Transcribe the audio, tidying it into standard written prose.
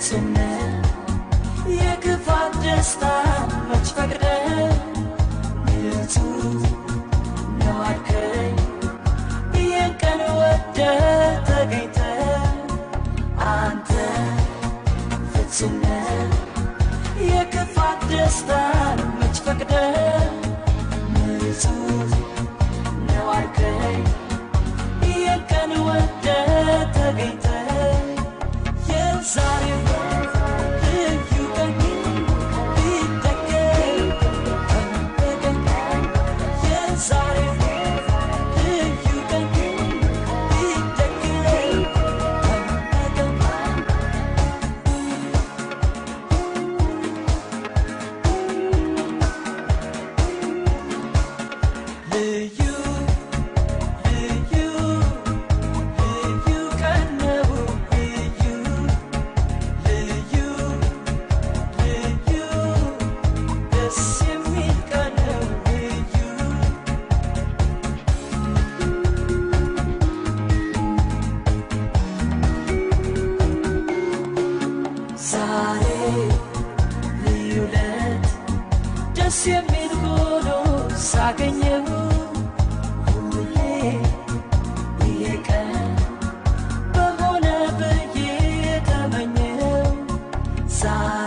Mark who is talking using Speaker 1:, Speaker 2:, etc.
Speaker 1: ፍጹምነህ የክፋት ደስታ መች ፈቅደህ ንጹህ ነው አልከኝ ይህን ቀን ወደህ ተገኝተህ አንተ ፍጹምነህ የክፋት ደስታ መች ፈቅደህ ንጹህ ነው አልከኝ ይህን ቀን ወደህ ተገኝተህ የዛሬው ልዩ ቀን ቢደገም ተመስገን የዛሬው ልዩ ቀን ቢደገም ልዩ ልዩ ልዩ ቀን ነው ልዩ ልዩ ልዩ ደስ የሚል ቀን ነው ልዩ ዛሬ ልዩ ለት ደስ የሚል ሆኖ ሳገኘው ሁሌ ይሄ ቀን በሆነ ብዬ ተመኘው ዛሬ